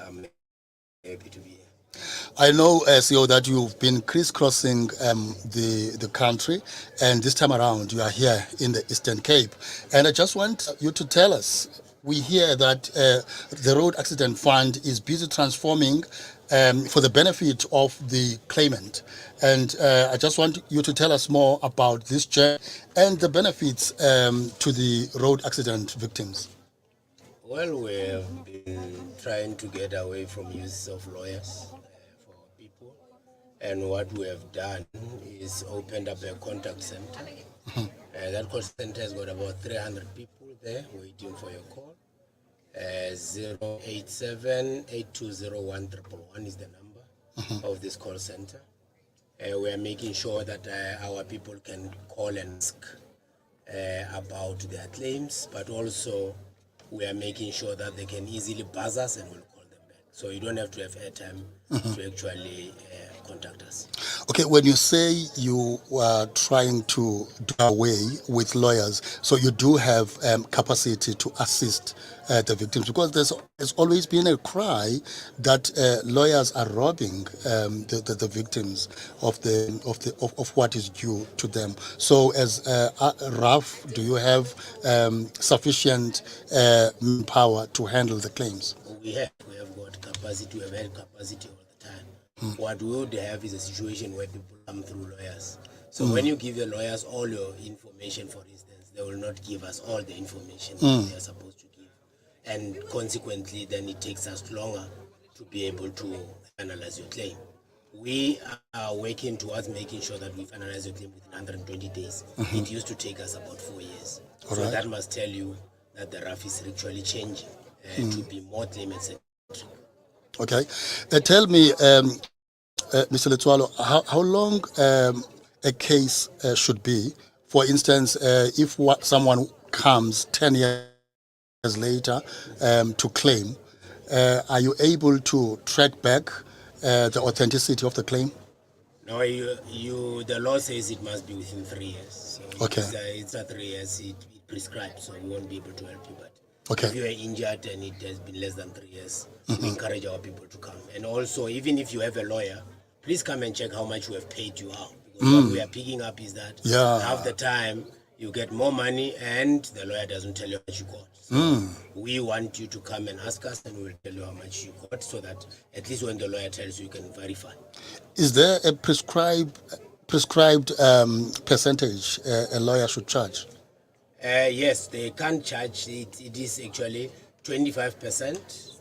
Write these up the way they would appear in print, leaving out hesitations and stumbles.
I'm happy to be here. I know, CEO, that you've been crisscrossing the country, and this time around you are here in the Eastern Cape. And I just want you to tell us. We hear that the Road Accident Fund is busy transforming for the benefit of the claimant. And I just want you to tell us more about this journey and the benefits to the road accident victims. Well, we have been trying to get away from use of lawyers for people, and what we have done is opened up a contact center. That call center has got about 300 people there waiting for your call. 087 is the number of this call center. We are making sure that our people can call and ask about their claims, but also we are making sure that they can easily buzz us and we'll call them back. So you don't have to have airtime to actually contact us. Okay, when you say you are trying to do away with lawyers, so you do have capacity to assist the victims, because there's always been a cry that lawyers are robbing the victims of what is due to them. So, as RAF, do you have sufficient power to handle the claims? We have got capacity. We have had capacity all the time. What we would have is a situation where people come through lawyers. So when you give the lawyers all your information, for instance, they will not give us all the information that they are supposed to give. And consequently, then it takes us longer to be able to analyze your claim. We are working towards making sure that we finalize your claim within 120 days. It used to take us about 4 years. So right. that must tell you that the RAF is actually changing to be more claimant-centric. Okay. Tell me, Mr. Letwalo, how long a case should be? For instance, if someone comes 10 years later to claim, are you able to track back the authenticity of the claim? No, the law says it must be within 3 years. So Okay. it's not 3 years, it prescribes, so we won't be able to help you. But Okay. if you are injured and it has been less than 3 years, we encourage our people to come. And also, even if you have a lawyer, please come and check how much we have paid you out. Because what we are picking up is that Yeah. half the time you get more money and the lawyer doesn't tell you how much you got. So we want you to come and ask us and we'll tell you how much you got, so that at least when the lawyer tells you, you can verify. Is there a prescribed percentage a lawyer should charge? Yes, they can't charge it. It is actually 25%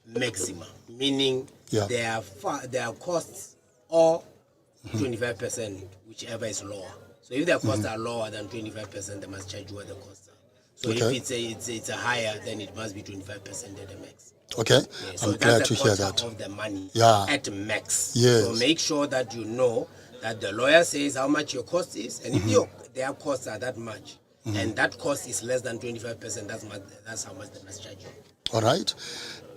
maximum, meaning Yeah. their costs or 25%, whichever is lower. So if their costs are lower than 25%, they must charge you what the costs are. So Okay. if it's a higher, then it must be 25% at the max. Okay. Yeah, so I'm glad that's to a hear quarter that. of the money Yeah. at max. Yes. So make sure that you know that the lawyer says how much your cost is, and if their costs are that much, and that cost is less than 25%, that's how much they must charge you. All right.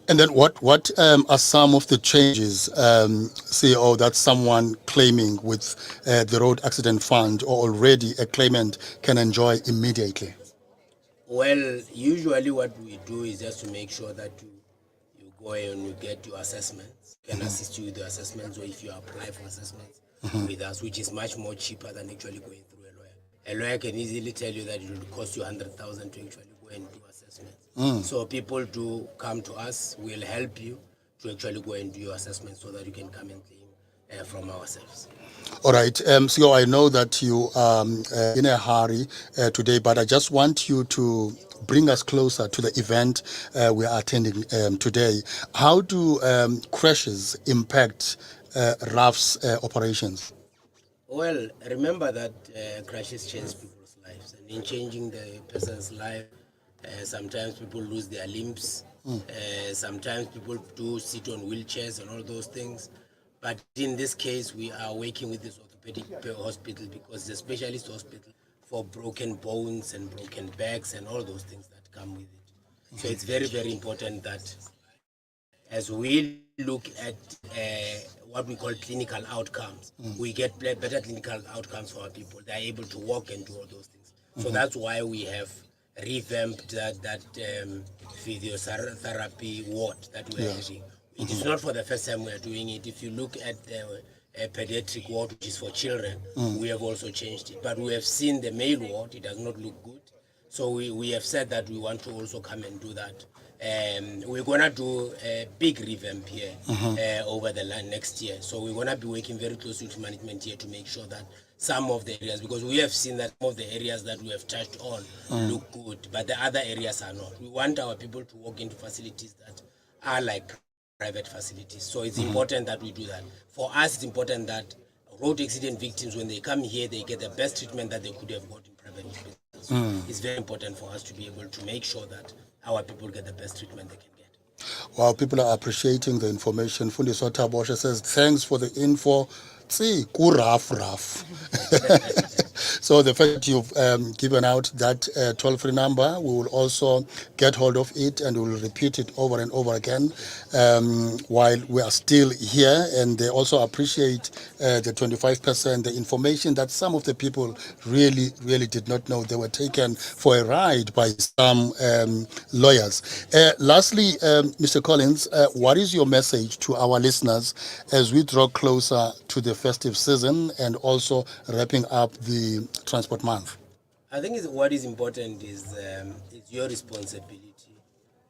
And then what are some of the changes, CEO, that someone claiming with the Road Accident Fund or already a claimant can enjoy immediately? Well, usually what we do is just to make sure that you go and you get your assessments. We can assist you with your assessments, or if you apply for assessments with us, which is much more cheaper than actually going through a lawyer. A lawyer can easily tell you that it will cost you 100,000 to actually go and do assessments. So people do come to us. We'll help you to actually go and do your assessment so that you can come and claim from ourselves. All right. CEO, I know that you are in a hurry today, but I just want you to bring us closer to the event we are attending today. How do crashes impact RAF's operations? Well, remember that crashes change people's lives, and in changing the person's life, sometimes people lose their limbs. Sometimes people do sit on wheelchairs and all those things. But in this case, we are working with this orthopedic hospital because it's a specialist hospital for broken bones and broken backs and all those things that come with it. So it's very, very important that as we look at what we call clinical outcomes, we get better clinical outcomes for our people. They're able to walk and do all those things. So that's why we have revamped that physiotherapy ward that we're Yes. having. It is not for the first time we're doing it. If you look at the pediatric ward, which is for children, we have also changed it. But we have seen the male ward, it does not look good. So we have said that we want to also come and do that. We're going to do a big revamp here over the next year. So we're going to be working very closely with management here to make sure that some of the areas, because we have seen that some of the areas that we have touched on look good, but the other areas are not. We want our people to walk into facilities that are like private facilities. So it's important that we do that. For us, it's important that road accident victims, when they come here, they get the best treatment that they could have got in private hospitals. It's very important for us to be able to make sure that our people get the best treatment they can get. Wow, people are appreciating the information. Fundiswa Tabosha says, thanks for the info. See, rough. So the fact that you've given out that toll-free number, we will also get hold of it and we will repeat it over and over again while we are still here. And they also appreciate the 25%, the information that some of the people really did not know. They were taken for a ride by some lawyers. Lastly, Mr. Collins, what is your message to our listeners as we draw closer to the festive season and also wrapping up the Transport Month? I think what is important is it's your responsibility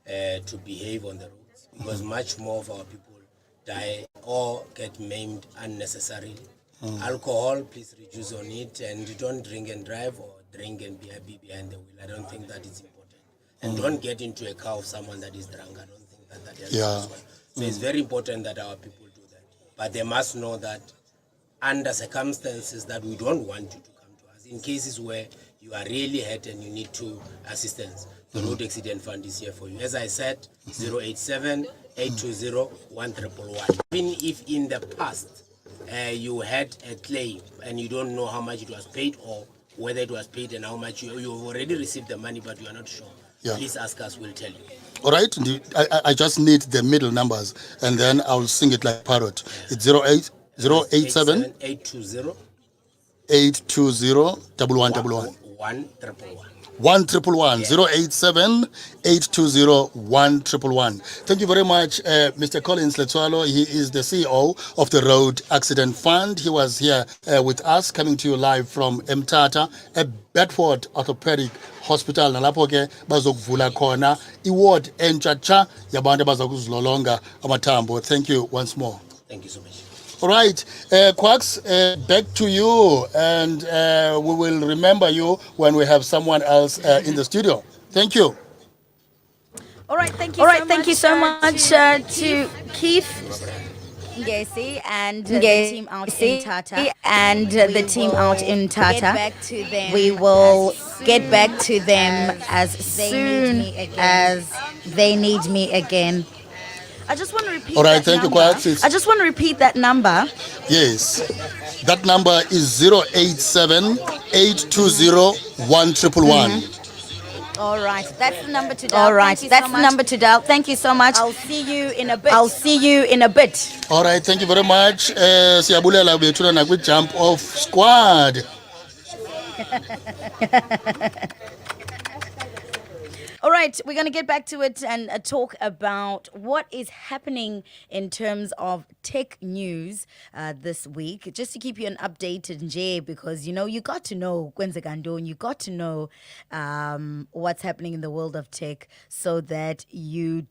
to behave on the roads, because much more of our people die or get maimed unnecessarily. Alcohol, please reduce on it, and don't drink and drive or drink and be behind the wheel. I don't think that is important. And don't get into a car of someone that is drunk. I don't think that has Yeah. So it's very important that our people do that. But they must know that under circumstances that we don't want you to come to us, in cases where you are really hurt and you need to assistance, the Road Accident Fund is here for you. As I said, 087 820 1111. Even if in the past you had a claim and you don't know how much it was paid or whether it was paid and how much you've already received the money but you are not sure, please ask us, we'll tell you. All right, I just need the middle numbers and then I'll sing it like parrot. It's 087 820 820 1111. 1111. 1111 087 820 1111. Thank you very much, Mr. Collins Letwalo. He is the CEO of the Road Accident Fund. He was here with us, coming to you live from Mtata at Bedford Orthopaedic Hospital. Nalapho ke bazokuvula khona iward entsha yabantu abazakuzilolonga amathambo. Thank you once more. Thank you so much. All right, Quacks, back to you, and we will remember you when we have someone else in the studio. Thank you. All right, thank you so much to Keith Ngesi and the team out in Tata. We will get back to them as soon as they need me again. I just want to repeat. All right, that thank number. you, Quacks. I just want to repeat that number. Yes, that number is 087 820 1111. All right, that's the number to dial. Thank you so much. I'll see you in a bit. All right, thank you very much. Siyabulela bethuna nakwi jump off squad. All right, we're going to get back to it and talk about what is happening in terms of tech news this week, just to keep you updated, Nje, because, you got to know Kwenzekandoni, you got to know what's happening in the world of tech so that you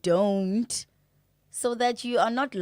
are not